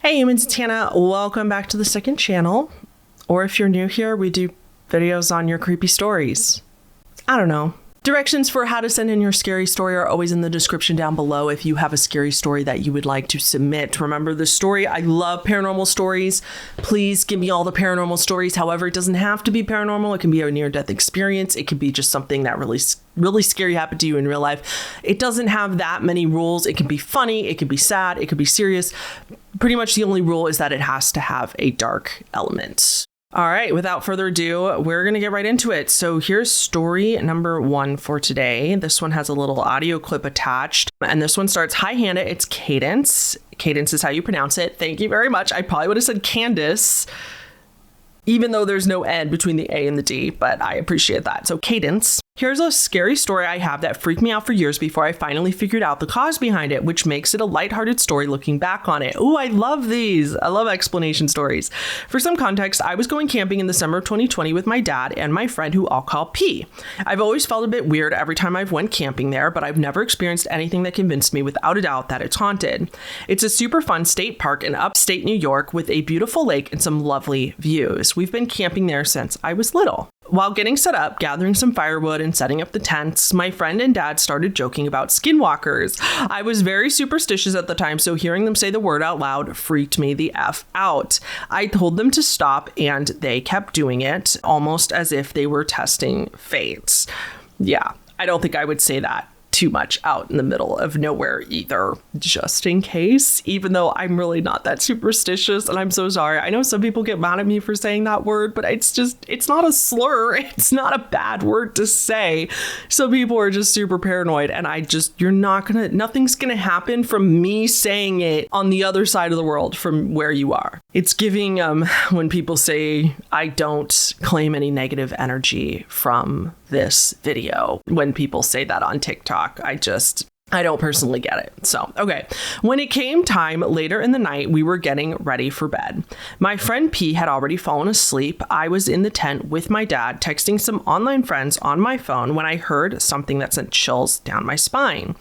Hey humans, it's Hannah. Welcome back to the second channel. Or if you're new here, we do videos on your creepy stories. I don't know. Directions for how to send in your scary story are always in the description down below if you have a scary story that you would like to submit. Remember the story, I love paranormal stories. Please give me all the paranormal stories. However, it doesn't have to be paranormal. It can be a near-death experience. It could be just something that really scary happened to you in real life. It doesn't have that many rules. It can be funny. It can be sad. It could be serious. Pretty much the only rule is that it has to have a dark element. All right, without further ado, we're going to get right into it. So here's story number 1 for today. This one has a little audio clip attached. And this one starts, "Hi, Hannah, it's Cadence." Cadence is how you pronounce it. Thank you very much. I probably would have said Candace, even though there's no N between the A and the D, but I appreciate that. So Cadence. "Here's a scary story I have that freaked me out for years before I finally figured out the cause behind it, which makes it a lighthearted story looking back on it." Ooh, I love these. I love explanation stories. For some context, I was going camping in the summer of 2020 with my dad and my friend who I'll call P. I've always felt a bit weird every time I've went camping there, but I've never experienced anything that convinced me without a doubt that it's haunted. It's a super fun state park in upstate New York with a beautiful lake and some lovely views. We've been camping there since I was little. While getting set up, gathering some firewood and setting up the tents, my friend and dad started joking about skinwalkers. I was very superstitious at the time, so hearing them say the word out loud freaked me the F out. I told them to stop, and they kept doing it, almost as if they were testing fates. Yeah, I don't think I would say that too much out in the middle of nowhere either, just in case, even though I'm really not that superstitious, and I'm so sorry. I know some people get mad at me for saying that word, but it's not a slur. It's not a bad word to say. Some people are just super paranoid, and nothing's gonna happen from me saying it on the other side of the world from where you are. It's giving, when people say I don't claim any negative energy from this video, when people say that on TikTok, I don't personally get it. So, okay. When it came time later in the night, we were getting ready for bed. My friend P had already fallen asleep. I was in the tent with my dad, texting some online friends on my phone when I heard something that sent chills down my spine.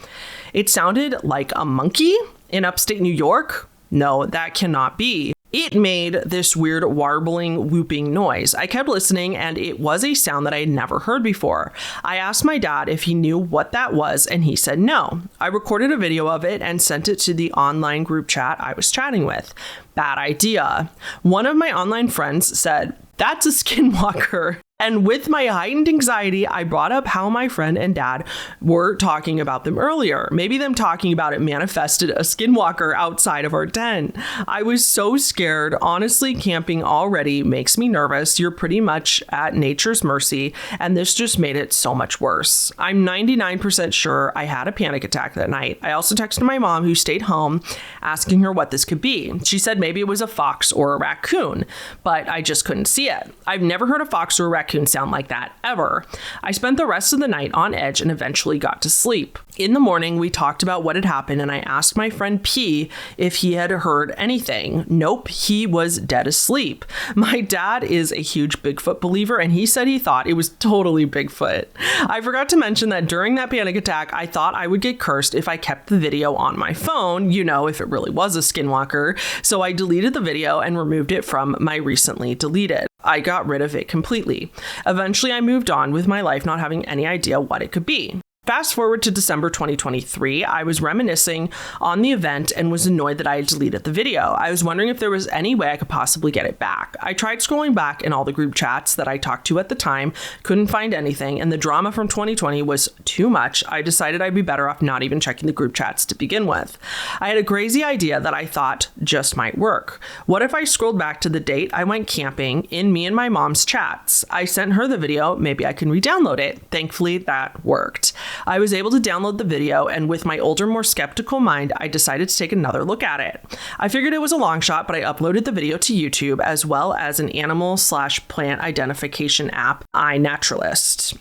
It sounded like a monkey in upstate New York. No, that cannot be. It made this weird warbling, whooping noise. I kept listening, and it was a sound that I had never heard before. I asked my dad if he knew what that was, and he said no. I recorded a video of it and sent it to the online group chat I was chatting with. Bad idea. One of my online friends said, "That's a skinwalker." And with my heightened anxiety, I brought up how my friend and dad were talking about them earlier. Maybe them talking about it manifested a skinwalker outside of our tent. I was so scared. Honestly, camping already makes me nervous. You're pretty much at nature's mercy, and this just made it so much worse. I'm 99% sure I had a panic attack that night. I also texted my mom, who stayed home, asking her what this could be. She said maybe it was a fox or a raccoon, but I just couldn't see it. I've never heard a fox or a raccoon sound like that ever. I spent the rest of the night on edge and eventually got to sleep. In the morning, we talked about what had happened, and I asked my friend P if he had heard anything. Nope, he was dead asleep. My dad is a huge Bigfoot believer, and he said he thought it was totally Bigfoot. I forgot to mention that during that panic attack, I thought I would get cursed if I kept the video on my phone, if it really was a skinwalker. So I deleted the video and removed it from my recently deleted. I got rid of it completely. Eventually, I moved on with my life, not having any idea what it could be. Fast forward to December 2023, I was reminiscing on the event and was annoyed that I had deleted the video. I was wondering if there was any way I could possibly get it back. I tried scrolling back in all the group chats that I talked to at the time, couldn't find anything, and the drama from 2020 was too much. I decided I'd be better off not even checking the group chats to begin with. I had a crazy idea that I thought just might work. What if I scrolled back to the date I went camping in me and my mom's chats? I sent her the video, maybe I can re-download it. Thankfully, that worked. I was able to download the video, and with my older, more skeptical mind, I decided to take another look at it. I figured it was a long shot, but I uploaded the video to YouTube as well as an animal/plant identification app, iNaturalist.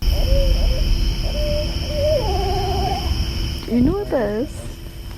You know this?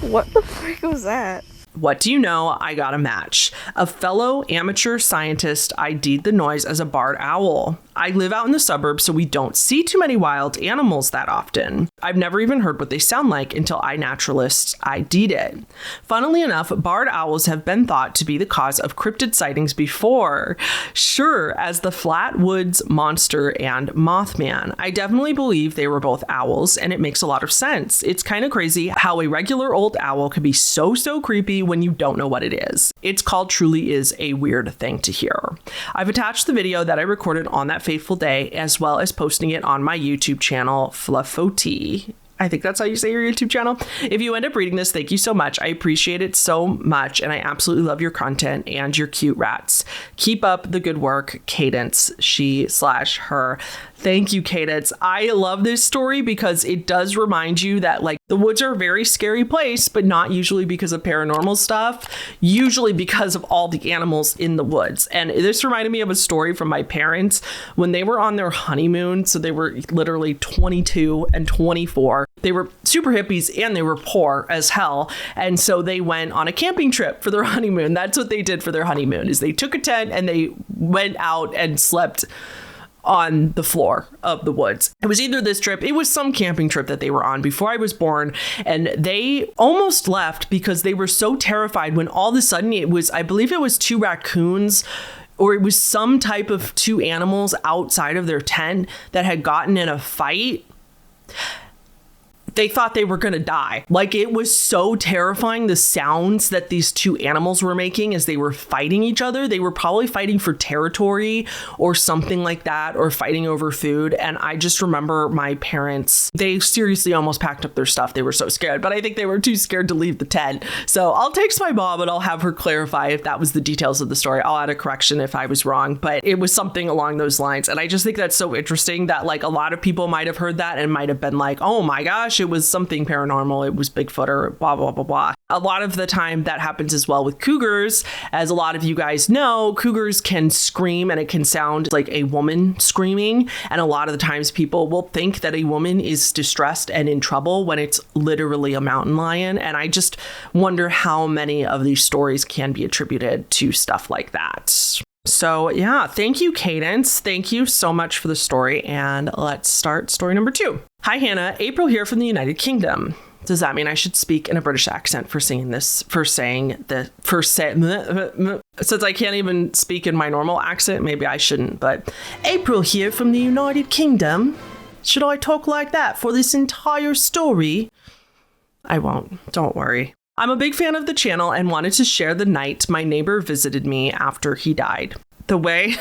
What the frick was that? What do you know? I got a match. A fellow amateur scientist ID'd the noise as a barred owl. I live out in the suburbs, so we don't see too many wild animals that often. I've never even heard what they sound like until iNaturalist ID'd it. Funnily enough, barred owls have been thought to be the cause of cryptid sightings before. Sure, as the Flatwoods Monster and Mothman. I definitely believe they were both owls, and it makes a lot of sense. It's kind of crazy how a regular old owl could be so creepy when you don't know what it is. Its call truly is a weird thing to hear. I've attached the video that I recorded on that fateful day, as well as posting it on my YouTube channel, Fluffoti. I think that's how you say your YouTube channel. If you end up reading this, thank you so much. I appreciate it so much, and I absolutely love your content and your cute rats. Keep up the good work, Cadence, she/her. Thank you, Cadence. I love this story because it does remind you that like the woods are a very scary place, but not usually because of paranormal stuff, usually because of all the animals in the woods. And this reminded me of a story from my parents when they were on their honeymoon. So they were literally 22 and 24. They were super hippies and they were poor as hell. And so they went on a camping trip for their honeymoon. That's what they did for their honeymoon, is they took a tent and they went out and slept on the floor of the woods. It was either this trip, it was some camping trip that they were on before I was born, and they almost left because they were so terrified when all of a sudden it was, I believe it was two raccoons, or it was some type of two animals outside of their tent that had gotten in a fight. They thought they were going to die. Like, it was so terrifying, the sounds that these two animals were making as they were fighting each other. They were probably fighting for territory or something like that, or fighting over food. And I just remember my parents, they seriously almost packed up their stuff. They were so scared, but I think they were too scared to leave the tent. So I'll text my mom and I'll have her clarify if that was the details of the story. I'll add a correction if I was wrong, but it was something along those lines. And I just think that's so interesting that like a lot of people might have heard that and might have been like, oh my gosh, it was something paranormal, it was Bigfoot or blah, blah, blah, blah. A lot of the time that happens as well with cougars. As a lot of you guys know, cougars can scream and it can sound like a woman screaming. And a lot of the times people will think that a woman is distressed and in trouble when it's literally a mountain lion. And I just wonder how many of these stories can be attributed to stuff like that. So yeah, thank you, Cadence. Thank you so much for the story. And let's start story number 2. Hi, Hannah. April here from the United Kingdom. Does that mean I should speak in a British accent since I can't even speak in my normal accent? Maybe I shouldn't, but April here from the United Kingdom. Should I talk like that for this entire story? I won't. Don't worry. I'm a big fan of the channel and wanted to share the night my neighbor visited me after he died. The way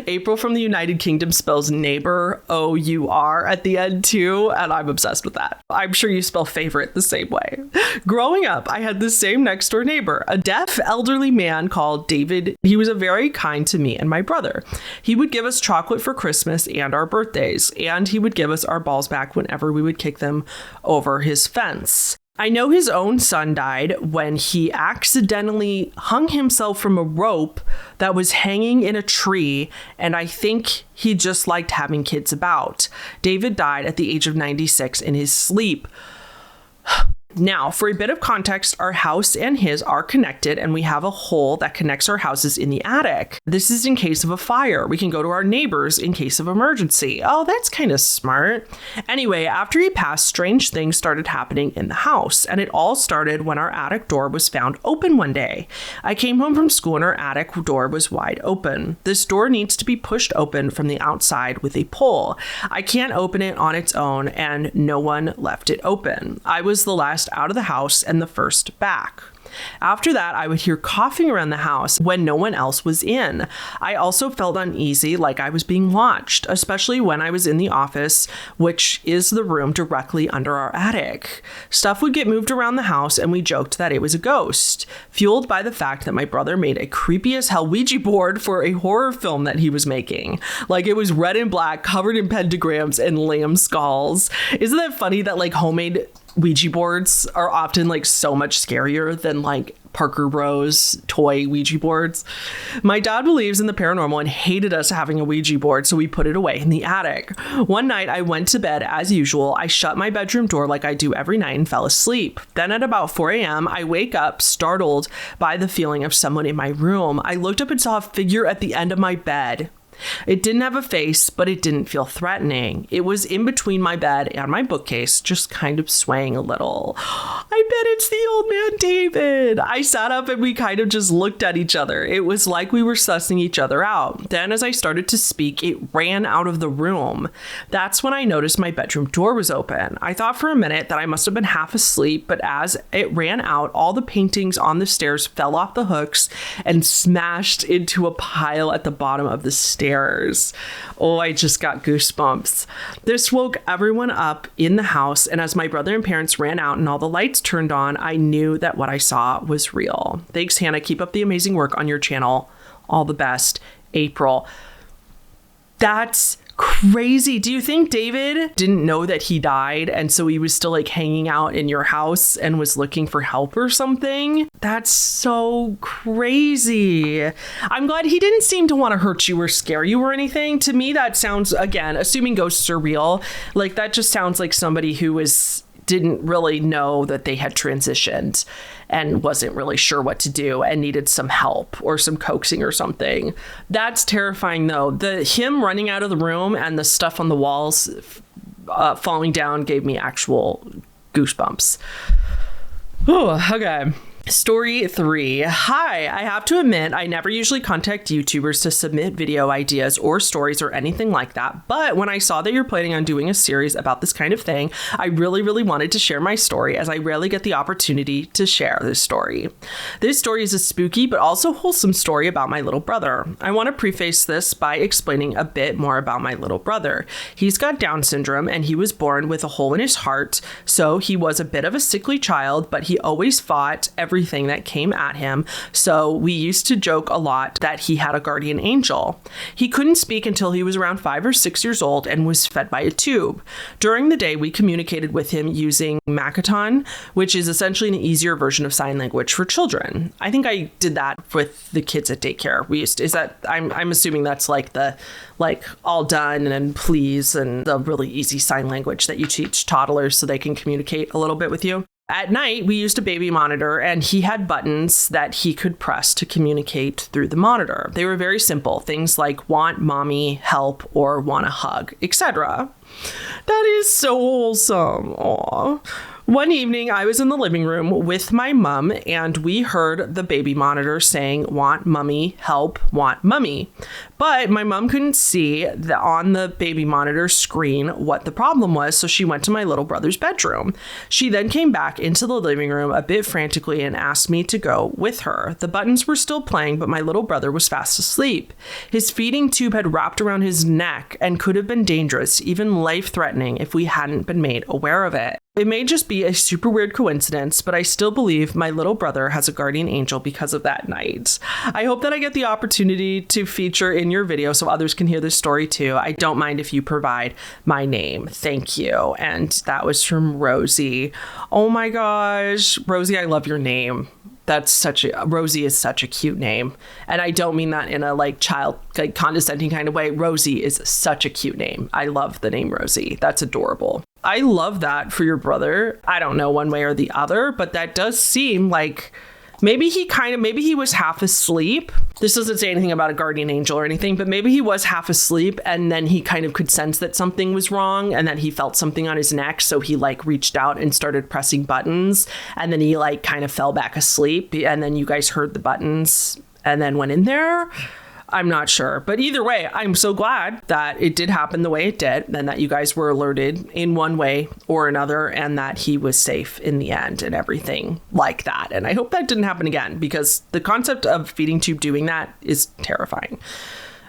April from the United Kingdom spells neighbor, O-U-R at the end too, and I'm obsessed with that. I'm sure you spell favorite the same way. Growing up, I had the same next door neighbor, a deaf elderly man called David. He was very kind to me and my brother. He would give us chocolate for Christmas and our birthdays, and he would give us our balls back whenever we would kick them over his fence. I know his own son died when he accidentally hung himself from a rope that was hanging in a tree, and I think he just liked having kids about. David died at the age of 96 in his sleep. Now, for a bit of context, our house and his are connected, and we have a hole that connects our houses in the attic. This is in case of a fire. We can go to our neighbors in case of emergency. Oh, that's kind of smart. Anyway, after he passed, strange things started happening in the house, and it all started when our attic door was found open one day. I came home from school and our attic door was wide open. This door needs to be pushed open from the outside with a pull. I can't open it on its own, and no one left it open. I was the last out of the house and the first back. After that, I would hear coughing around the house when no one else was in. I also felt uneasy, like I was being watched, especially when I was in the office, which is the room directly under our attic. Stuff would get moved around the house, and we joked that it was a ghost, fueled by the fact that my brother made a creepy as hell Ouija board for a horror film that he was making. Like, it was red and black, covered in pentagrams and lamb skulls. Isn't that funny that like homemade Ouija boards are often like so much scarier than like Parker Bros toy Ouija boards? My dad believes in the paranormal and hated us having a Ouija board, so we put it away in the attic. One night I went to bed as usual. I shut my bedroom door like I do every night and fell asleep. Then at about 4 a.m. I wake up startled by the feeling of someone in my room. I looked up and saw a figure at the end of my bed. It didn't have a face, but it didn't feel threatening. It was in between my bed and my bookcase, just kind of swaying a little. I bet it's the old man David. I sat up and we kind of just looked at each other. It was like we were sussing each other out. Then as I started to speak, it ran out of the room. That's when I noticed my bedroom door was open. I thought for a minute that I must have been half asleep, but as it ran out, all the paintings on the stairs fell off the hooks and smashed into a pile at the bottom of the stairs. Oh, I just got goosebumps. This woke everyone up in the house, and as my brother and parents ran out and all the lights turned on, I knew that what I saw was real. Thanks, Hannah. Keep up the amazing work on your channel. All the best, April. That's crazy. Do you think David didn't know that he died and so he was still like hanging out in your house and was looking for help or something? That's so crazy. I'm glad he didn't seem to want to hurt you or scare you or anything. To me, that sounds, again, assuming ghosts are real, like that just sounds like somebody who didn't really know that they had transitioned and wasn't really sure what to do and needed some help or some coaxing or something. That's terrifying though. Him running out of the room and the stuff on the walls falling down gave me actual goosebumps. Oh, okay. Story 3. Hi, I have to admit, I never usually contact YouTubers to submit video ideas or stories or anything like that, but when I saw that you're planning on doing a series about this kind of thing, I really wanted to share my story as I rarely get the opportunity to share this story. This story is a spooky but also wholesome story about my little brother. I want to preface this by explaining a bit more about my little brother. He's got Down syndrome and he was born with a hole in his heart, so he was a bit of a sickly child, but he always fought everything that came at him. So we used to joke a lot that he had a guardian angel. He couldn't speak until he was around 5 or 6 years old and was fed by a tube. During the day, we communicated with him using Makaton, which is essentially an easier version of sign language for children. I think I did that with the kids at daycare. I'm assuming that's like the all done and please and the really easy sign language that you teach toddlers so they can communicate a little bit with you. At night, we used a baby monitor, and he had buttons that he could press to communicate through the monitor. They were very simple, things like want mommy, help, or want a hug, etc. That is so wholesome. Aww. One evening, I was in the living room with my mom, and we heard the baby monitor saying, want mummy, help, want mummy. But my mom couldn't see on the baby monitor screen what the problem was, so she went to my little brother's bedroom. She then came back into the living room a bit frantically and asked me to go with her. The buttons were still playing, but my little brother was fast asleep. His feeding tube had wrapped around his neck and could have been dangerous, even life-threatening, if we hadn't been made aware of it. It may just be a super weird coincidence, but I still believe my little brother has a guardian angel because of that night. I hope that I get the opportunity to feature in your video so others can hear this story too. I don't mind if you provide my name. Thank you. And that was from Rosie. Oh my gosh. Rosie, I love your name. Rosie is such a cute name. And I don't mean that in a condescending kind of way. Rosie is such a cute name. I love the name Rosie. That's adorable. I love that for your brother. I don't know one way or the other, but that does seem like maybe he was half asleep. This doesn't say anything about a guardian angel or anything, but maybe he was half asleep and then he kind of could sense that something was wrong and that he felt something on his neck. So he reached out and started pressing buttons, and then he kind of fell back asleep, and then you guys heard the buttons and then went in there. I'm not sure. But either way, I'm so glad that it did happen the way it did and that you guys were alerted in one way or another and that he was safe in the end and everything like that. And I hope that didn't happen again because the concept of feeding tube doing that is terrifying.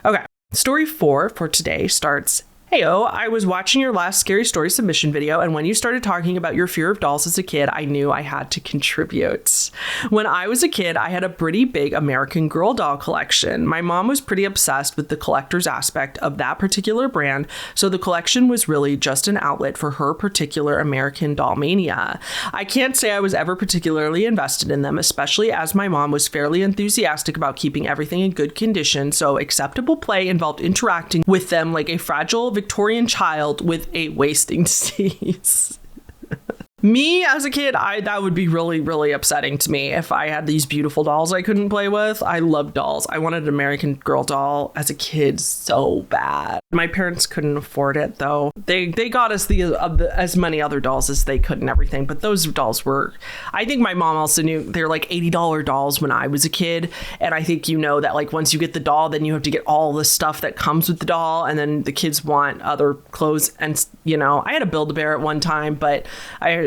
Okay. Story 4 for today starts, Heyo, I was watching your last scary story submission video, and when you started talking about your fear of dolls as a kid, I knew I had to contribute. When I was a kid, I had a pretty big American Girl doll collection. My mom was pretty obsessed with the collector's aspect of that particular brand, so the collection was really just an outlet for her particular American doll mania. I can't say I was ever particularly invested in them, especially as my mom was fairly enthusiastic about keeping everything in good condition, so acceptable play involved interacting with them like a fragile Victorian child with a wasting disease. Me as a kid, that would be really, really upsetting to me if I had these beautiful dolls I couldn't play with. I love dolls. I wanted an American Girl doll as a kid so bad. My parents couldn't afford it though. They got us as many other dolls as they could and everything, but those dolls were, I think my mom also knew they're like $80 dolls when I was a kid. And I think you know that like once you get the doll, then you have to get all the stuff that comes with the doll, and then the kids want other clothes. And you know, I had a Build-A-Bear at one time, but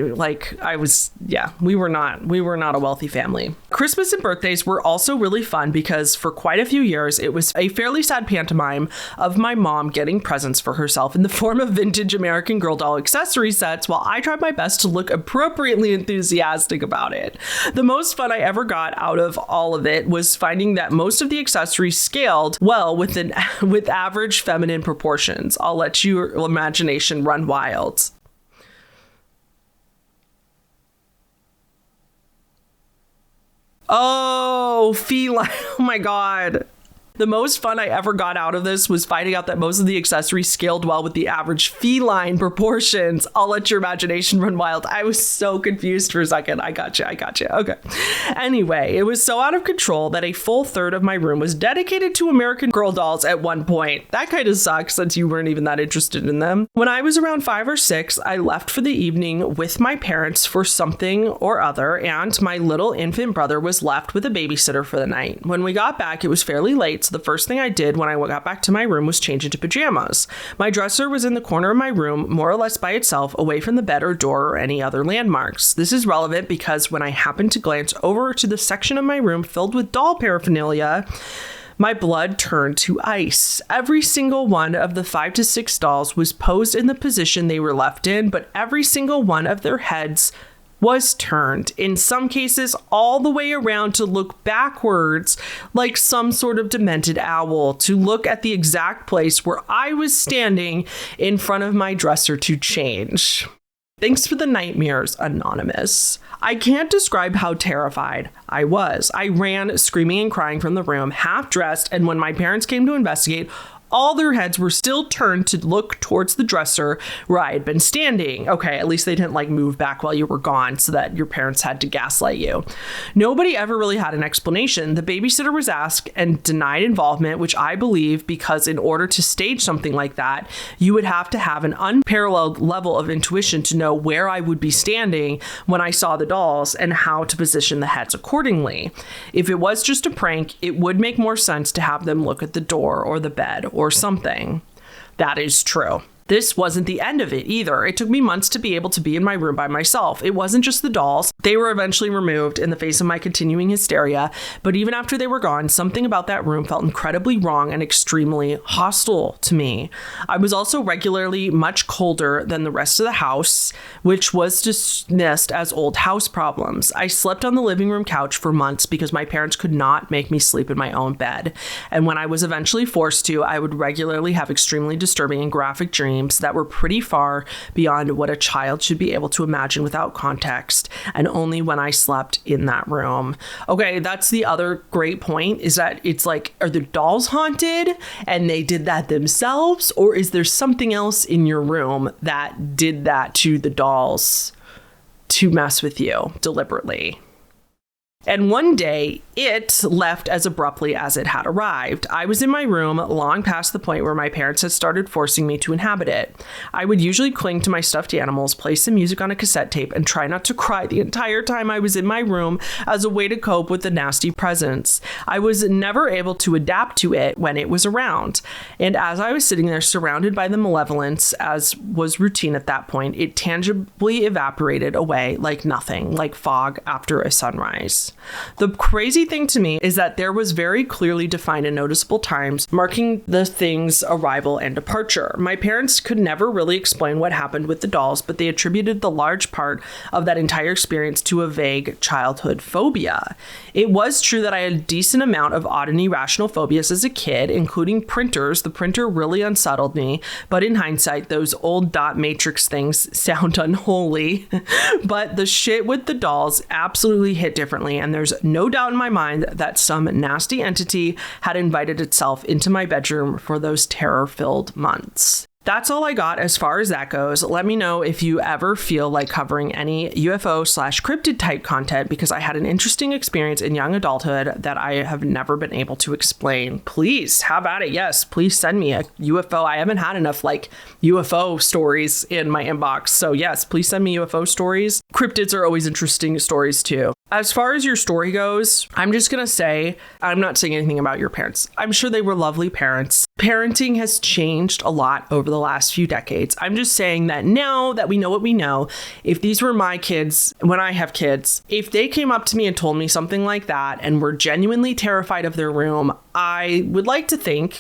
we were not a wealthy family. Christmas and birthdays were also really fun because for quite a few years, it was a fairly sad pantomime of my mom getting presents for herself in the form of vintage American Girl doll accessory sets while I tried my best to look appropriately enthusiastic about it. The most fun I ever got out of all of it was finding that most of the accessories scaled well with average feminine proportions. I'll let your imagination run wild. Oh, feline. Oh my God. The most fun I ever got out of this was finding out that most of the accessories scaled well with the average feline proportions. I'll let your imagination run wild. I was so confused for a second. I got you. Okay. Anyway, it was so out of control that a full third of my room was dedicated to American Girl dolls at one point. That kind of sucks since you weren't even that interested in them. When I was around 5 or 6, I left for the evening with my parents for something or other, and my little infant brother was left with a babysitter for the night. When we got back, it was fairly late. So the first thing I did when I got back to my room was change into pajamas. My dresser was in the corner of my room, more or less by itself, away from the bed or door or any other landmarks. This is relevant because when I happened to glance over to the section of my room filled with doll paraphernalia, my blood turned to ice. Every single one of the 5 to 6 dolls was posed in the position they were left in, but every single one of their heads was turned, in some cases all the way around to look backwards like some sort of demented owl, to look at the exact place where I was standing in front of my dresser to change. Thanks for the nightmares, Anonymous. I can't describe how terrified I was. I ran screaming and crying from the room, half dressed, and when my parents came to investigate, all their heads were still turned to look towards the dresser where I had been standing. Okay, at least they didn't move back while you were gone so that your parents had to gaslight you. Nobody ever really had an explanation. The babysitter was asked and denied involvement, which I believe because in order to stage something like that, you would have to have an unparalleled level of intuition to know where I would be standing when I saw the dolls and how to position the heads accordingly. If it was just a prank, it would make more sense to have them look at the door or the bed or something. That is true. This wasn't the end of it either. It took me months to be able to be in my room by myself. It wasn't just the dolls. They were eventually removed in the face of my continuing hysteria, but even after they were gone, something about that room felt incredibly wrong and extremely hostile to me. I was also regularly much colder than the rest of the house, which was dismissed as old house problems. I slept on the living room couch for months because my parents could not make me sleep in my own bed. And when I was eventually forced to, I would regularly have extremely disturbing and graphic dreams that were pretty far beyond what a child should be able to imagine without context, and only when I slept in that room. Okay, that's the other great point, is that it's are the dolls haunted and they did that themselves, or is there something else in your room that did that to the dolls to mess with you deliberately? And one day, it left as abruptly as it had arrived. I was in my room long past the point where my parents had started forcing me to inhabit it. I would usually cling to my stuffed animals, play some music on a cassette tape, and try not to cry the entire time I was in my room as a way to cope with the nasty presence. I was never able to adapt to it when it was around. And as I was sitting there surrounded by the malevolence, as was routine at that point, it tangibly evaporated away like nothing, like fog after a sunrise. The crazy thing to me is that there was very clearly defined and noticeable times marking the thing's arrival and departure. My parents could never really explain what happened with the dolls, but they attributed the large part of that entire experience to a vague childhood phobia. It was true that I had a decent amount of odd and irrational phobias as a kid, including printers. The printer really unsettled me, but in hindsight, those old dot matrix things sound unholy. But the shit with the dolls absolutely hit differently, and there's no doubt in my mind that some nasty entity had invited itself into my bedroom for those terror-filled months. That's all I got as far as that goes. Let me know if you ever feel like covering any UFO/cryptid type content, because I had an interesting experience in young adulthood that I have never been able to explain. Please have at it. Yes, please send me a UFO. I haven't had enough like UFO stories in my inbox. So yes, please send me UFO stories. Cryptids are always interesting stories too. As far as your story goes, I'm just going to say, I'm not saying anything about your parents. I'm sure they were lovely parents. Parenting has changed a lot over the last few decades. I'm just saying that now that we know what we know, if these were my kids, when I have kids, if they came up to me and told me something like that and were genuinely terrified of their room, I would like to think,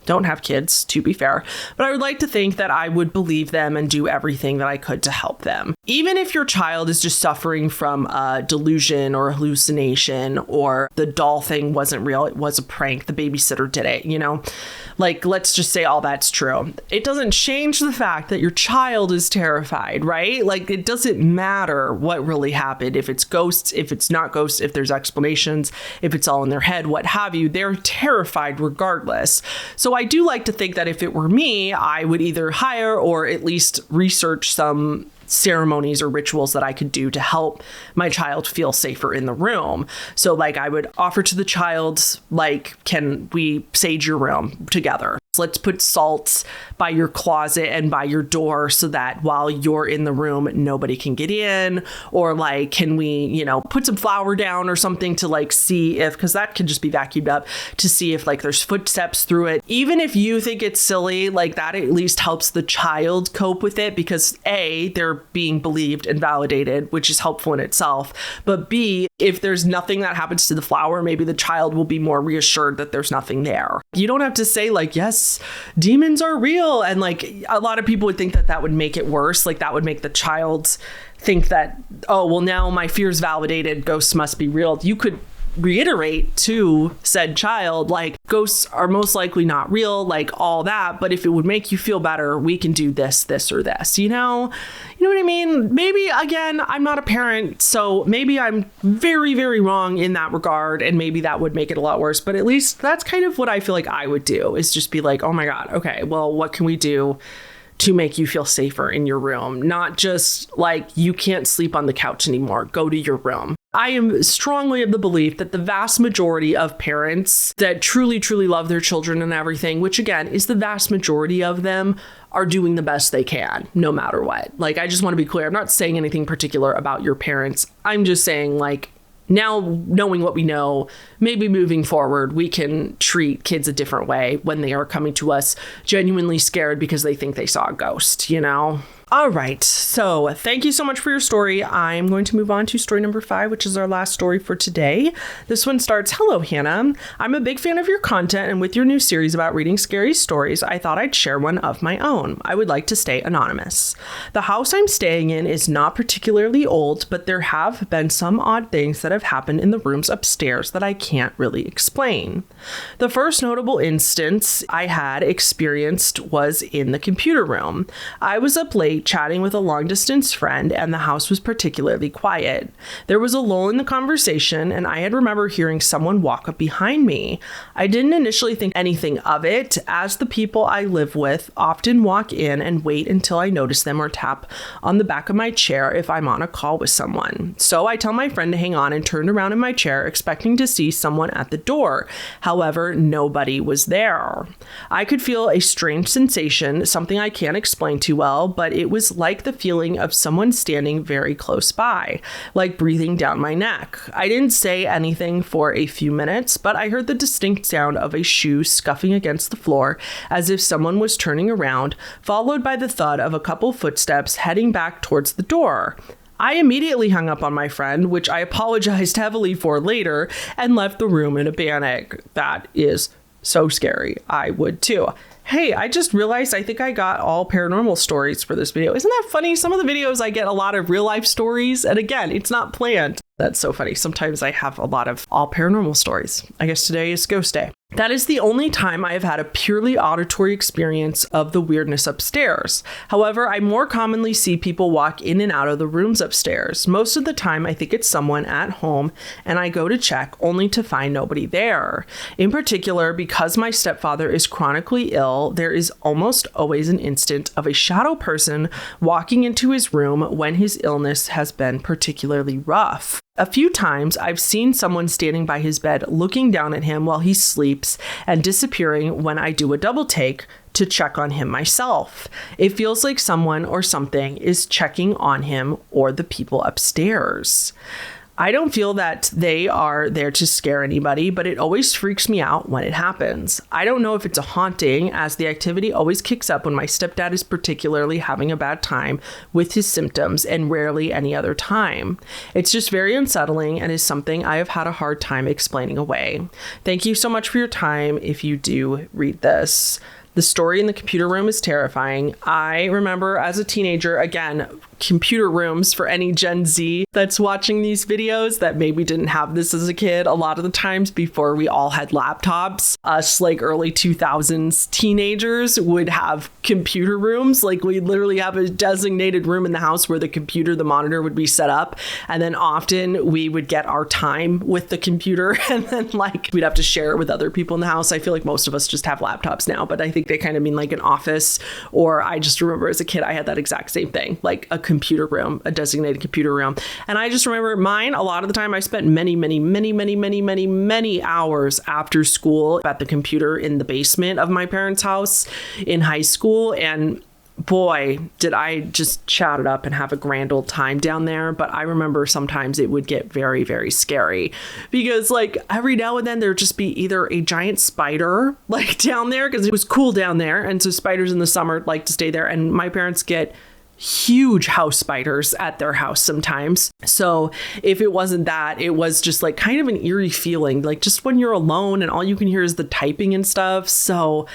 don't have kids, to be fair, but I would like to think that I would believe them and do everything that I could to help them. Even if your child is just suffering from a delusion or a hallucination, or the doll thing wasn't real, it was a prank, the babysitter did it, you know, like, let's just say all that's true. It doesn't change the fact that your child is terrified, right? Like, it doesn't matter what really happened. If it's ghosts, if it's not ghosts, if there's explanations, if it's all in their head, what have you, they're terrified regardless. So I do like to think that if it were me, I would either hire or at least research some ceremonies or rituals that I could do to help my child feel safer in the room. So like I would offer to the child, like, can we sage your room together? Let's put salt by your closet and by your door so that while you're in the room, nobody can get in. Or like, can we, you know, put some flour down or something to like see if, because that can just be vacuumed up, to see if like there's footsteps through it. Even if you think it's silly, like that at least helps the child cope with it, because A, they're being believed and validated, which is helpful in itself. But B, if there's nothing that happens to the flower, maybe the child will be more reassured that there's nothing there. You don't have to say like, yes, demons are real. And like a lot of people would think that that would make it worse. Like that would make the child think that, oh, well, now my fear's validated, ghosts must be real. You could reiterate to said child, like, ghosts are most likely not real, like all that, but if it would make you feel better, we can do this, this, or this, you know what I mean? Maybe, again, I'm not a parent, so maybe I'm very, very wrong in that regard, and maybe that would make it a lot worse, but at least that's kind of what I feel like I would do, is just be like, oh my God, okay, well, what can we do to make you feel safer in your room? Not just like, you can't sleep on the couch anymore, go to your room. I am strongly of the belief that the vast majority of parents that truly, truly love their children and everything, which again is the vast majority of them, are doing the best they can, no matter what. Like, I just want to be clear. I'm not saying anything particular about your parents. I'm just saying, like, now knowing what we know, maybe moving forward, we can treat kids a different way when they are coming to us genuinely scared because they think they saw a ghost, you know? All right, so thank you so much for your story. I'm going to move on to story number 5, which is our last story for today. This one starts, hello, Hannah. I'm a big fan of your content, and with your new series about reading scary stories, I thought I'd share one of my own. I would like to stay anonymous. The house I'm staying in is not particularly old, but there have been some odd things that have happened in the rooms upstairs that I can't really explain. The first notable instance I had experienced was in the computer room. I was up late chatting with a long-distance friend, and the house was particularly quiet. There was a lull in the conversation, and I had remember hearing someone walk up behind me. I didn't initially think anything of it, as the people I live with often walk in and wait until I notice them or tap on the back of my chair if I'm on a call with someone. So I tell my friend to hang on and turned around in my chair, expecting to see someone at the door. However, nobody was there. I could feel a strange sensation, something I can't explain too well, but it was like the feeling of someone standing very close by, like breathing down my neck. I didn't say anything for a few minutes, but I heard the distinct sound of a shoe scuffing against the floor as if someone was turning around, followed by the thud of a couple footsteps heading back towards the door. I immediately hung up on my friend, which I apologized heavily for later, and left the room in a panic. That is so scary. I would too. Hey, I just realized I think I got all paranormal stories for this video. Isn't that funny? Some of the videos I get a lot of real life stories, and again, it's not planned. That's so funny. Sometimes I have a lot of all paranormal stories. I guess today is ghost day. That is the only time I have had a purely auditory experience of the weirdness upstairs. However, I more commonly see people walk in and out of the rooms upstairs. Most of the time, I think it's someone at home, and I go to check only to find nobody there. In particular, because my stepfather is chronically ill, there is almost always an instant of a shadow person walking into his room when his illness has been particularly rough. A few times, I've seen someone standing by his bed looking down at him while he sleeps and disappearing when I do a double take to check on him myself. It feels like someone or something is checking on him or the people upstairs. I don't feel that they are there to scare anybody, but it always freaks me out when it happens. I don't know if it's a haunting, as the activity always kicks up when my stepdad is particularly having a bad time with his symptoms and rarely any other time. It's just very unsettling and is something I have had a hard time explaining away. Thank you so much for your time if you do read this. The story in the computer room is terrifying. I remember as a teenager, again, computer rooms for any Gen Z that's watching these videos that maybe didn't have this as a kid. A lot of the times before we all had laptops, us like early 2000s teenagers would have computer rooms. Like we'd literally have a designated room in the house where the monitor would be set up. And then often we would get our time with the computer and then like we'd have to share it with other people in the house. I feel like most of us just have laptops now, but I think they kind of mean like an office, or I just remember as a kid, I had that exact same thing, like a computer room, a designated computer room. And I just remember mine, a lot of the time I spent many hours after school at the computer in the basement of my parents' house in high school. And boy, did I just chat it up and have a grand old time down there. But I remember sometimes it would get very, very scary because like every now and then there'd just be either a giant spider like down there because it was cool down there. And so spiders in the summer like to stay there. And my parents get huge house spiders at their house sometimes. So if it wasn't that, it was just like kind of an eerie feeling, like just when you're alone and all you can hear is the typing and stuff. So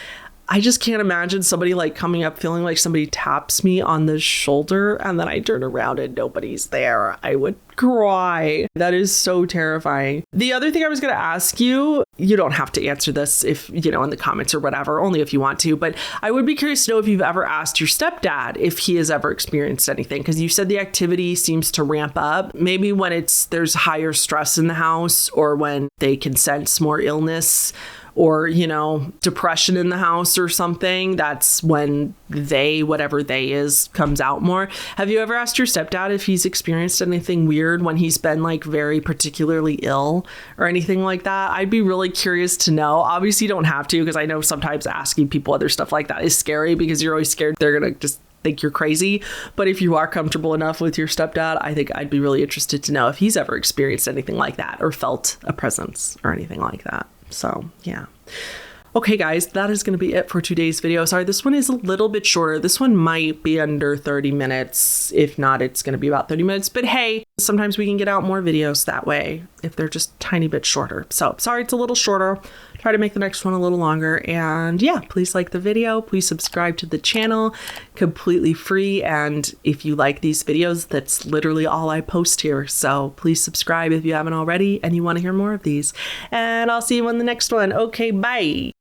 I just can't imagine somebody like coming up feeling like somebody taps me on the shoulder and then I turn around and nobody's there. I would cry. That is so terrifying. The other thing I was going to ask you, you don't have to answer this if, in the comments or whatever, only if you want to, but I would be curious to know if you've ever asked your stepdad if he has ever experienced anything, because you said the activity seems to ramp up. Maybe when there's higher stress in the house or when they can sense more illness or, depression in the house or something, that's when whatever they is, comes out more. Have you ever asked your stepdad if he's experienced anything weird when he's been like very particularly ill or anything like that? I'd be really curious to know. Obviously you don't have to, because I know sometimes asking people other stuff like that is scary because you're always scared they're going to just think you're crazy. But if you are comfortable enough with your stepdad, I think I'd be really interested to know if he's ever experienced anything like that or felt a presence or anything like that. So, yeah. Okay, guys, that is going to be it for today's video. Sorry, this one is a little bit shorter. This one might be under 30 minutes. If not, it's going to be about 30 minutes. But hey, sometimes we can get out more videos that way if they're just a tiny bit shorter. So sorry, it's a little shorter. Try to make the next one a little longer. And yeah, please like the video. Please subscribe to the channel. Completely free. And if you like these videos, that's literally all I post here. So please subscribe if you haven't already and you want to hear more of these. And I'll see you on the next one. Okay, bye.